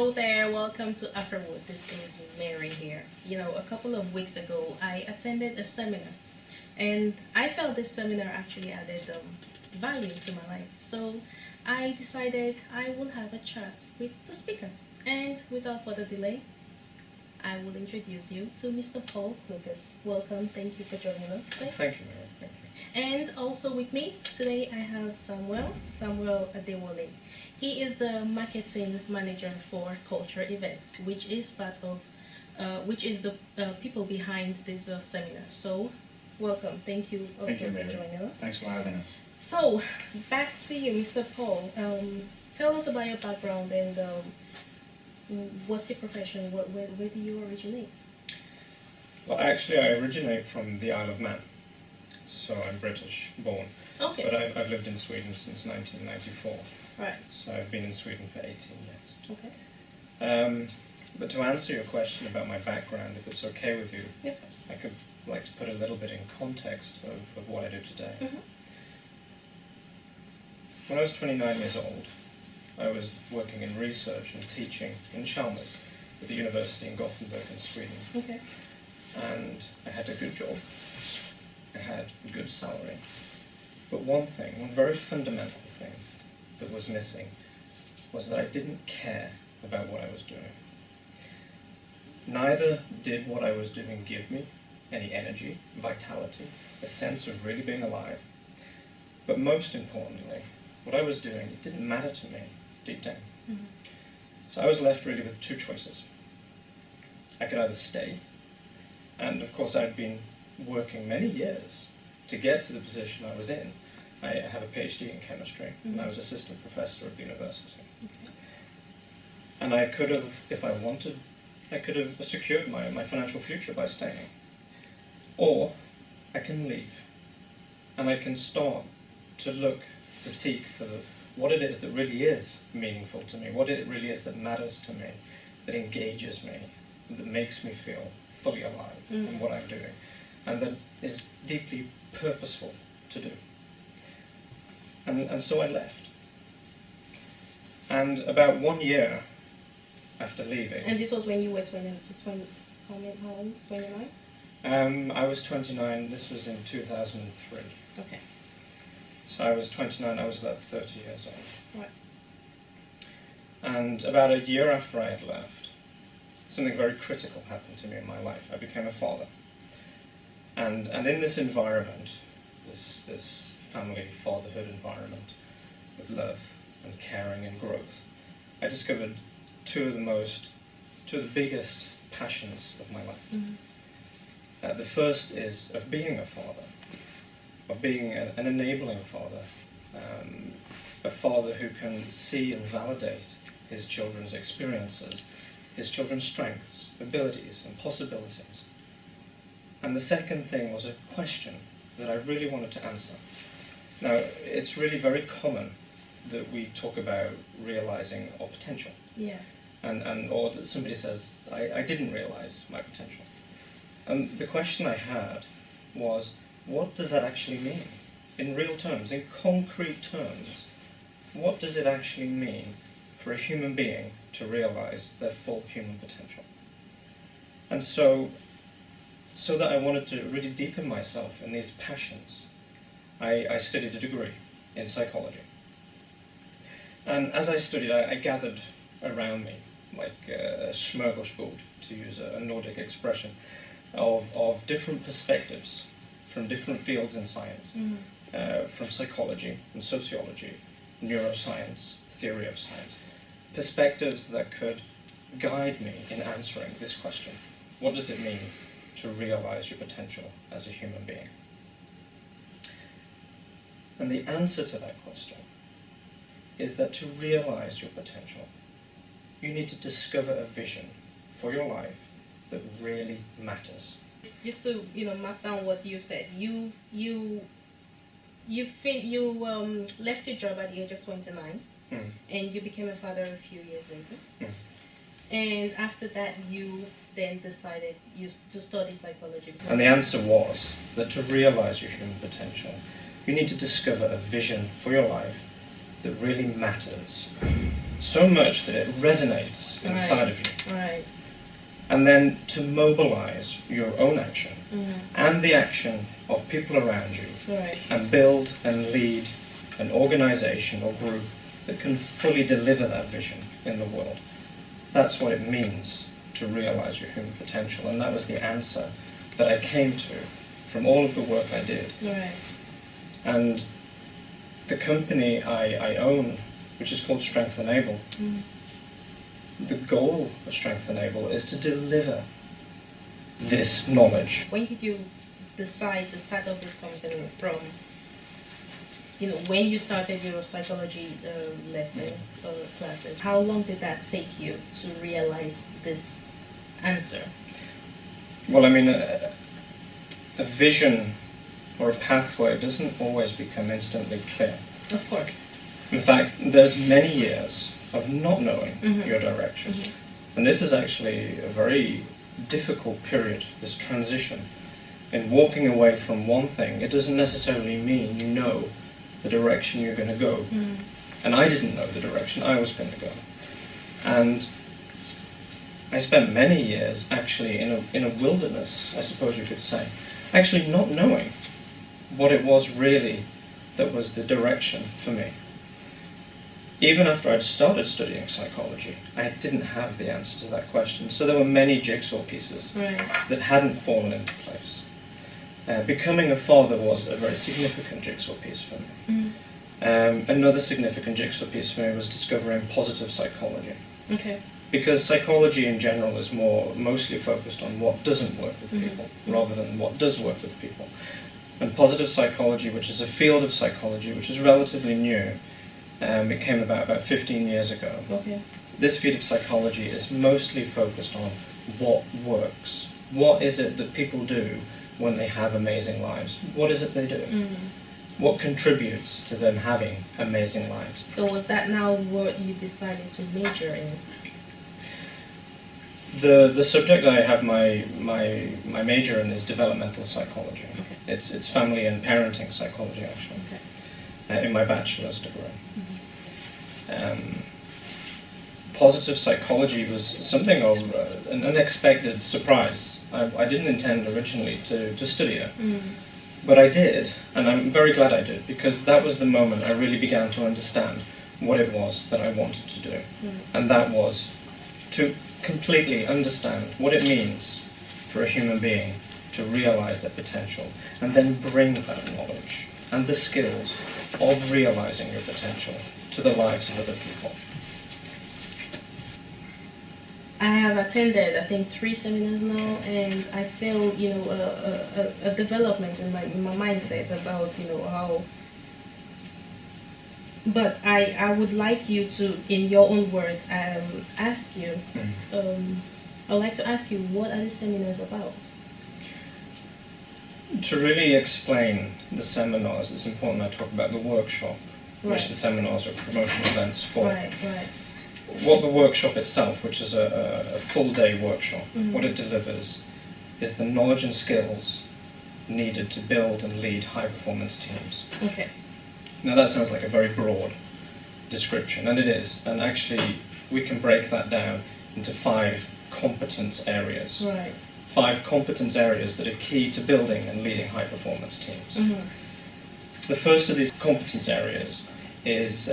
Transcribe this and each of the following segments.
Hello there, welcome to Afrowood. This is Mary here. You know, a couple of weeks ago, I attended a seminar, and I felt this seminar actually added value to my life. So I decided I will have a chat with the speaker. And without further delay, I will introduce you to Mr. Paul Lucas. Welcome, thank you for joining us today. Thank you, Mary. Thank you. And also with me today I have Samuel Adewale. He is the marketing manager for Culture Events, which is the people behind this seminar. So welcome, thank you also for joining us. Thanks for having us. So back to you, Mr. Paul. Tell us about your background and what's your profession? Where do you originate? Well, actually, I originate from the Isle of Man. So I'm British born, Okay. but I've lived in Sweden since 1994. Right. So I've been in Sweden for 18 years. Okay. But to answer your question about my background, if it's okay with you, Yes. I could like to put a little bit in context of what I do today. Mm-hmm. When I was 29 years old, I was working in research and teaching in Chalmers at the university in Gothenburg in Sweden. Okay. And I had a good job. I had a good salary. But one very fundamental thing that was missing was that I didn't care about what I was doing. Neither did what I was doing give me any energy, vitality, a sense of really being alive. But most importantly, what I was doing, it didn't matter to me deep down. Mm-hmm. So I was left really with two choices. I could either stay, and of course I'd been working many years to get to the position I was in. I have a PhD in chemistry, Mm-hmm. and I was assistant professor at the university. Okay. And I could have, if I wanted, I could have secured my financial future by staying. Or I can leave, and I can start to seek for what it is that really is meaningful to me, what it really is that matters to me, that engages me, that makes me feel fully alive in what I'm doing, and that is deeply purposeful to do. And so I left. And about 1 year after leaving... And this was when you were 29? I was 29, this was in 2003. Okay. So I was 29, I was about 30 years old. Right. And about a year after I had left, something very critical happened to me in my life. I became a father. And in this environment, this family fatherhood environment, with love and caring and growth, I discovered two of the biggest passions of my life. Mm-hmm. The first is of being a father, of being an enabling father, a father who can see and validate his children's experiences, his children's strengths, abilities, and possibilities. And the second thing was a question that I really wanted to answer. Now, it's really very common that we talk about realizing our potential. Yeah. Or that somebody says, I didn't realize my potential. And the question I had was, what does that actually mean? In real terms, in concrete terms, what does it actually mean for a human being to realize their full human potential? And so that I wanted to really deepen myself in these passions, I studied a degree in psychology. And as I studied, I gathered around me, like a smorgasbord, to use a Nordic expression, of different perspectives from different fields in science, from psychology and sociology, neuroscience, theory of science, perspectives that could guide me in answering this question. What does it mean to realize your potential as a human being? And the answer to that question is that to realize your potential, you need to discover a vision for your life that really matters. Just to map down what you said, you left your job at the age of 29, and you became a father a few years later. And after that, you then decided to study psychology. And the answer was that to realize your human potential, you need to discover a vision for your life that really matters, so much that it resonates inside of you. Right. And then to mobilize your own action and the action of people around you, Right. and build and lead an organization or group that can fully deliver that vision in the world. That's what it means to realize your human potential, and that was the answer that I came to from all of the work I did. Right. And the company I own, which is called Strength Enable, the goal of Strength Enable is to deliver this knowledge. When did you decide to start up this company from, when you started your psychology lessons or classes? How long did that take you to realize this answer? Well, I mean, a vision or a pathway doesn't always become instantly clear. Of course. In fact, there's many years of not knowing your direction. And this is actually a very difficult period, this transition. In walking away from one thing, it doesn't necessarily mean you know the direction you're going to go. And I didn't know the direction I was going to go. And I spent many years actually in a wilderness, I suppose you could say, actually not knowing what it was really that was the direction for me. Even after I'd started studying psychology, I didn't have the answer to that question. So there were many jigsaw pieces that hadn't fallen into place. Becoming a father was a very significant jigsaw piece for me. Another significant jigsaw piece for me was discovering positive psychology. Okay. Because psychology in general is mostly focused on what doesn't work with people, rather than what does work with people. And positive psychology, which is a field of psychology which is relatively new, it came about 15 years ago. Okay. This field of psychology is mostly focused on what works. What is it that people do when they have amazing lives? What is it they do? What contributes to them having amazing lives? So was that now what you decided to major in? The subject I have my major in is developmental psychology. Okay. It's family and parenting psychology, actually, in my bachelor's degree. Positive psychology was something of an unexpected surprise. I didn't intend originally to study it, but I did, and I'm very glad I did, because that was the moment I really began to understand what it was that I wanted to do, and that was to completely understand what it means for a human being to realize their potential, and then bring that knowledge and the skills of realizing your potential to the lives of other people. I have attended, I think, 3 seminars now, and I feel, a development in my mindset about, how. But I would like you to, in your own words, ask you. I'd like to ask you, what are the seminars about? To really explain the seminars, it's important I talk about the workshop, which the seminars are promotional events for. Right. What the workshop itself, which is a full-day workshop, what it delivers is the knowledge and skills needed to build and lead high-performance teams. Okay. Now that sounds like a very broad description, and it is, and actually we can break that down into 5 competence areas. Right. 5 competence areas that are key to building and leading high-performance teams. The first of these competence areas is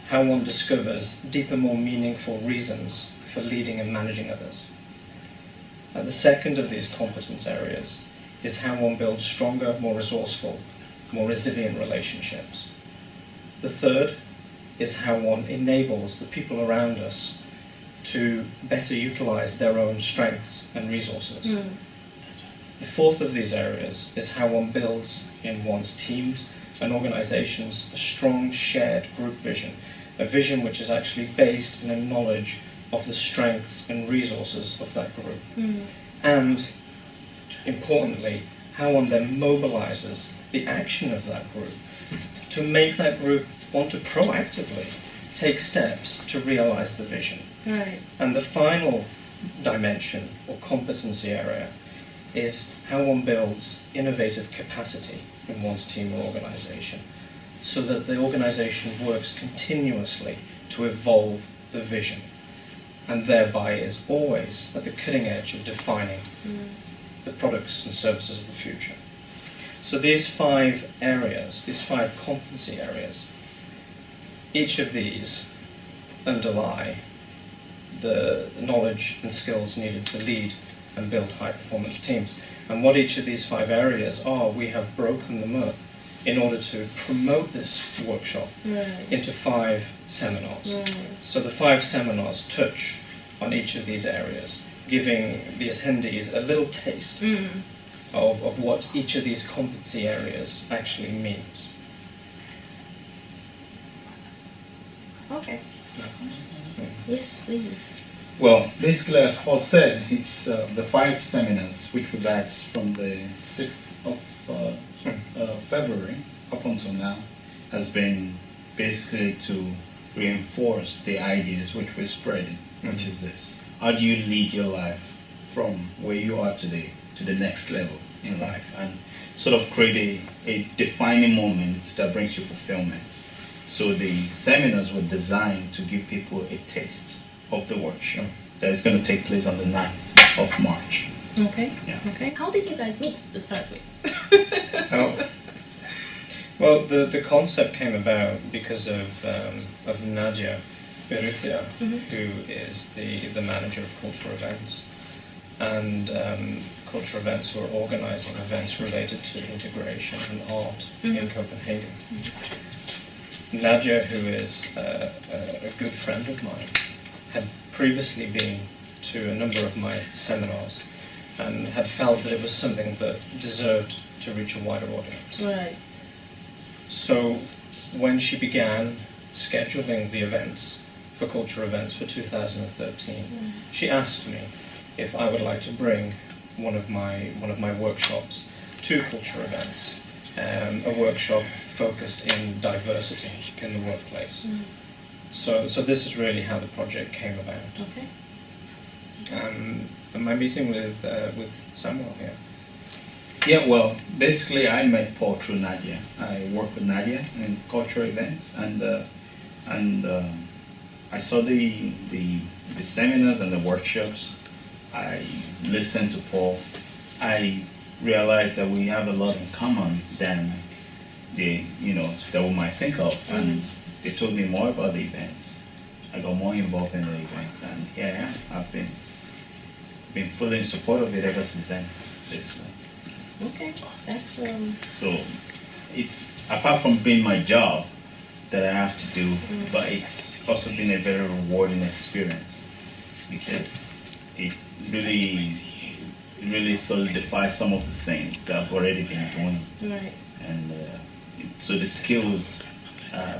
how one discovers deeper, more meaningful reasons for leading and managing others. The second of these competence areas is how one builds stronger, more resourceful, more resilient relationships. The third is how one enables the people around us to better utilize their own strengths and resources. The fourth of these areas is how one builds in one's teams and organizations a strong shared group vision, a vision which is actually based in a knowledge of the strengths and resources of that group. And importantly, how one then mobilizes the action of that group to make that group want to proactively take steps to realize the vision. Right. And the final dimension or competency area is how one builds innovative capacity in one's team or organization. so that the organization works continuously to evolve the vision, and thereby is always at the cutting edge of defining the products and services of the future. So these 5 areas, these 5 competency areas, each of these underlie the knowledge and skills needed to lead and build high-performance teams. And what each of these 5 areas are, we have broken them up in order to promote this workshop into 5 seminars. So the 5 seminars touch on each of these areas, giving the attendees a little taste of what each of these competency areas actually means. Okay. Yes, please. Well, basically, as Paul said, it's the 5 seminars, which would last from the 6th of February up until now, has been basically to reinforce the ideas which we're spreading, which is this. How do you lead your life from where you are today to the next level in life, and sort of create a defining moment that brings you fulfillment? So the seminars were designed to give people a taste of the workshop that is going to take place on the 9th of March. Okay. Yeah. Okay. How did you guys meet to start with? Well, the concept came about because of Nadia Berutia, who is the manager of cultural events, and cultural events who are organising events related to integration and art in Copenhagen. Nadia, who is a good friend of mine, had previously been to a number of my seminars and had felt that it was something that deserved to reach a wider audience. Right. So when she began scheduling the events for cultural events for 2013, she asked me if I would like to bring one of my workshops to cultural events, a workshop focused in diversity in the workplace. So this is really how the project came about. Okay. And my meeting with Samuel here. Yeah, well, basically I met Paul through Nadia. I work with Nadia in cultural events, and I saw the seminars and the workshops. I listened to Paul. I realized that we have a lot in common than that we might think of, and they told me more about the events. I got more involved in the events, and yeah, I've been fully in support of it ever since then, basically. Okay. That's So it's, apart from being my job that I have to do, but it's also been a very rewarding experience, because it really solidifies some of the things that I've already been doing. right. And so the skills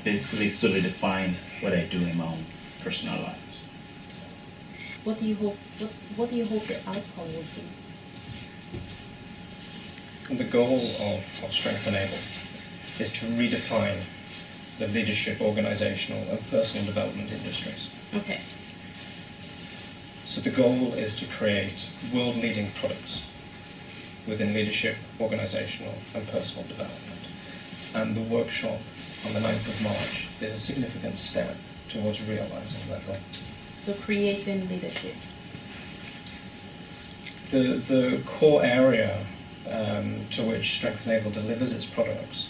basically solidifying what I do in my own personal life. What do you hope? What do you hope the outcome would be? The goal of Strength Enable is to redefine the leadership, organizational, and personal development industries. Okay. So the goal is to create world-leading products within leadership, organizational, and personal development. And the workshop on the 9th of March is a significant step towards realizing that goal. So creating leadership. The core area to which Strength Enable delivers its products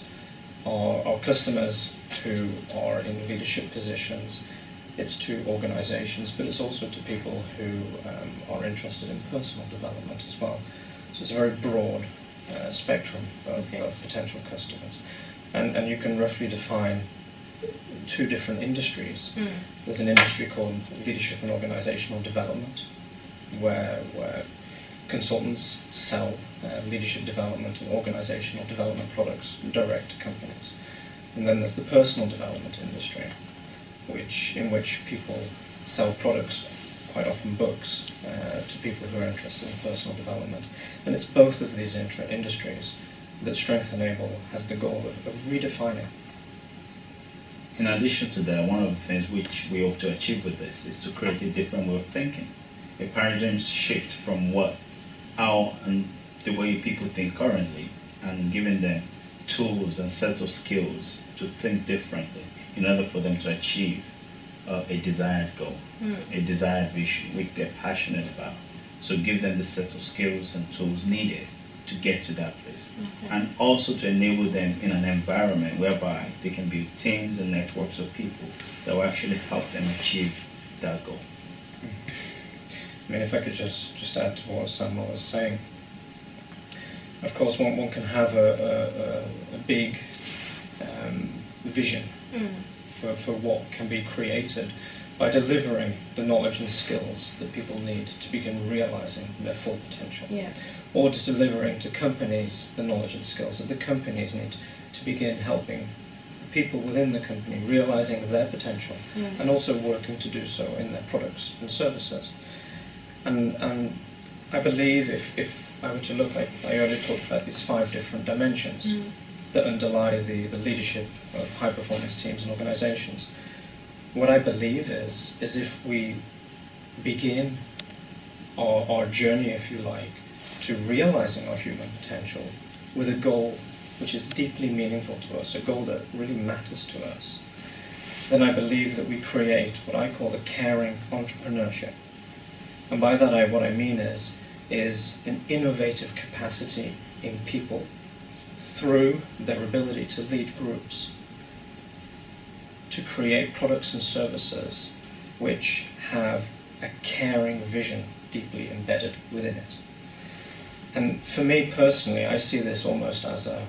are customers who are in leadership positions. It's to organizations, but it's also to people who are interested in personal development as well. So it's a very broad spectrum of potential customers. And you can roughly define 2 different industries. There's an industry called leadership and organizational development, where consultants sell leadership development and organizational development products direct to companies. And then there's the personal development industry, in which people sell products, quite often books, to people who are interested in personal development. And it's both of these industries that Strength Enable has the goal of redefining. In addition to that, one of the things which we hope to achieve with this is to create a different way of thinking, a paradigm shift from how and the way people think currently, and giving them tools and sets of skills to think differently in order for them to achieve a desired goal, a desired vision, which they're passionate about. So give them the set of skills and tools needed to get to that place. Okay. And also to enable them in an environment whereby they can build teams and networks of people that will actually help them achieve that goal. I mean, if I could just add to what Samuel was saying. Of course, one can have a big vision for what can be created by delivering the knowledge and skills that people need to begin realizing their full potential. Yeah. Or to delivering to companies the knowledge and skills that the companies need to begin helping the people within the company realizing their potential and also working to do so in their products and services. And I believe if I were to look, I already talked about these 5 different dimensions that underlie the leadership of high-performance teams and organizations. What I believe is if we begin our journey, if you like, to realizing our human potential with a goal which is deeply meaningful to us, a goal that really matters to us, then I believe that we create what I call the caring entrepreneurship. And by that what I mean is an innovative capacity in people through their ability to lead groups, to create products and services which have a caring vision deeply embedded within it. And for me personally, I see this almost as a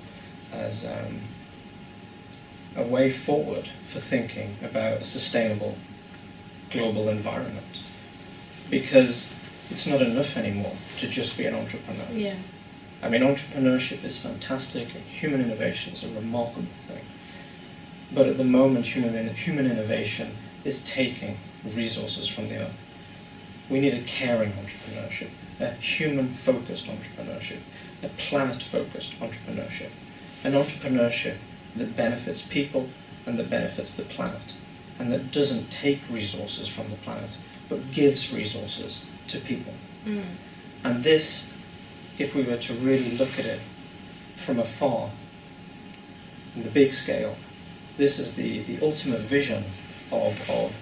way forward for thinking about a sustainable global environment. Because it's not enough anymore to just be an entrepreneur. Yeah. I mean, entrepreneurship is fantastic, and human innovation is a remarkable thing. But at the moment, human innovation is taking resources from the earth. We need a caring entrepreneurship, a human-focused entrepreneurship, a planet-focused entrepreneurship, an entrepreneurship that benefits people and that benefits the planet, and that doesn't take resources from the planet, but gives resources to people. And this, if we were to really look at it from afar, in the big scale, this is the ultimate vision of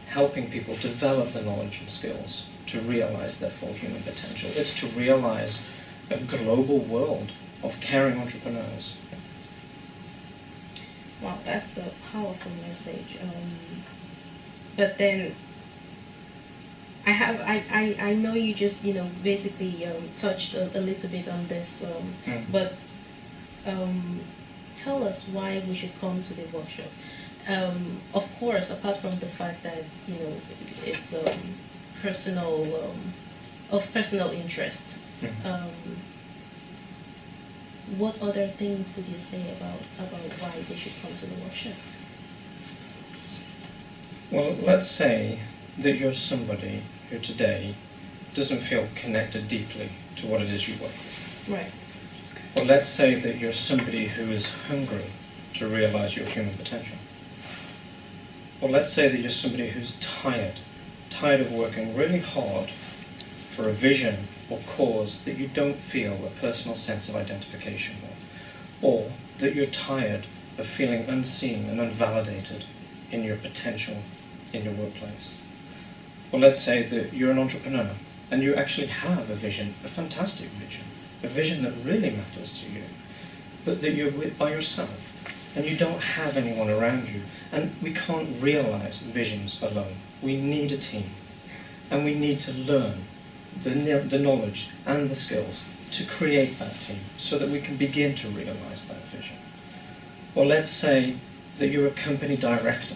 helping people develop the knowledge and skills to realize their full human potential. It's to realize a global world of caring entrepreneurs. Wow, that's a powerful message. But then I know you just basically touched a little bit on this, but tell us why we should come to the workshop. Of course, apart from the fact that it's personal of personal interest. What other things could you say about why they should come to the workshop? Well, let's say that you're somebody who today doesn't feel connected deeply to what it is you work with. Right. Or let's say that you're somebody who is hungry to realize your human potential. Or let's say that you're somebody who's tired of working really hard for a vision or cause that you don't feel a personal sense of identification with. Or that you're tired of feeling unseen and unvalidated in your potential in your workplace. Or let's say that you're an entrepreneur and you actually have a vision, a fantastic vision, a vision that really matters to you, but that you're by yourself and you don't have anyone around you. And we can't realize visions alone. We need a team, and we need to learn the knowledge and the skills to create that team so that we can begin to realize that vision. Or let's say that you're a company director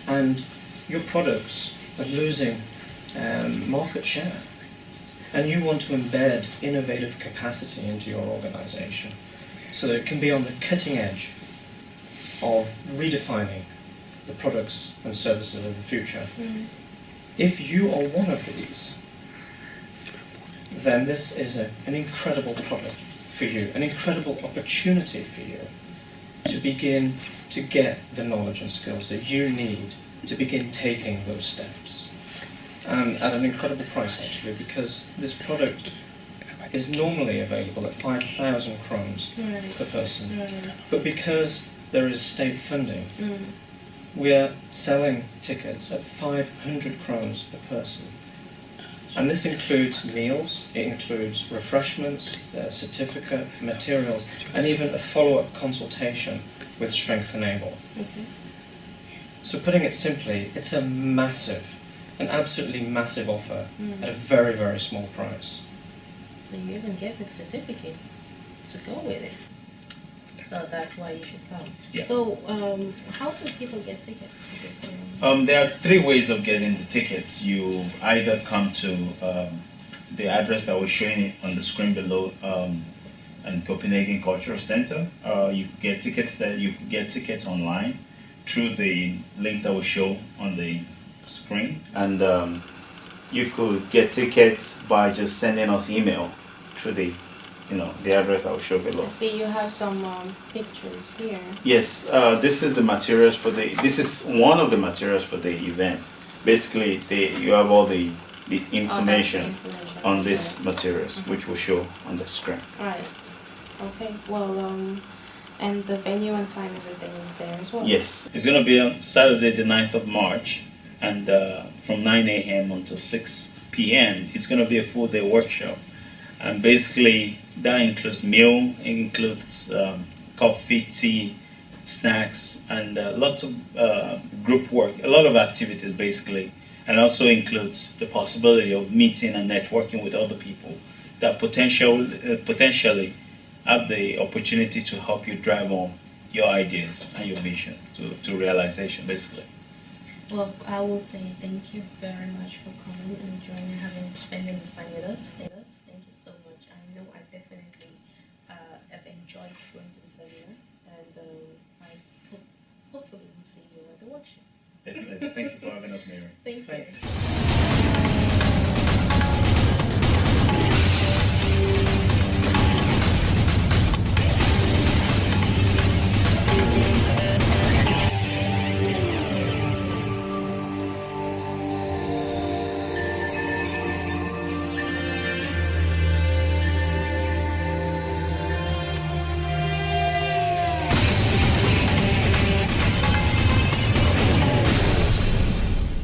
and your products are losing market share, and you want to embed innovative capacity into your organization so that it can be on the cutting edge of redefining the products and services of the future. If you are one of these, then this is an incredible product for you, an incredible opportunity for you to begin to get the knowledge and skills that you need to begin taking those steps. And at an incredible price, actually, because this product is normally available at 5,000 krones Right. per person. Right. But because there is state funding, Mm. we are selling tickets at 500 krones per person. And this includes meals, it includes refreshments, certificate, materials, and even a follow-up consultation with Strength Enable. Okay. So putting it simply, it's an absolutely massive offer Mm. at a very, very small price. So you even get the certificates to go with it. So that's why you should come. Yeah. So how do people get tickets to this? There are three ways of getting the tickets. You either come to the address that was showing on the screen below, in Copenhagen Cultural Center. You could get tickets online through the link that will show on the screen, and you could get tickets by just sending us email through the address that will show below. I see you have some pictures here. Yes, this is the materials for this is one of the materials for the event. Basically, you have all the information on these materials, which will show on the screen. Right. Okay. Well, and the venue and time, everything is there as well. Yes, it's going to be on Saturday, the 9th of March, and from 9 a.m. until 6 p.m. It's going to be a full-day workshop, and basically that includes meal, it includes coffee, tea, snacks, and lots of group work, a lot of activities basically, and also includes the possibility of meeting and networking with other people that potentially have the opportunity to help you drive on your ideas and your vision to realization, basically. Well, I will say thank you very much for coming and joining, spending this time with us. Thank you so much. I know I definitely have enjoyed going to the seminar, and I hopefully will see you at the workshop. Definitely. Thank you for having us, Mary. Thank Thank you.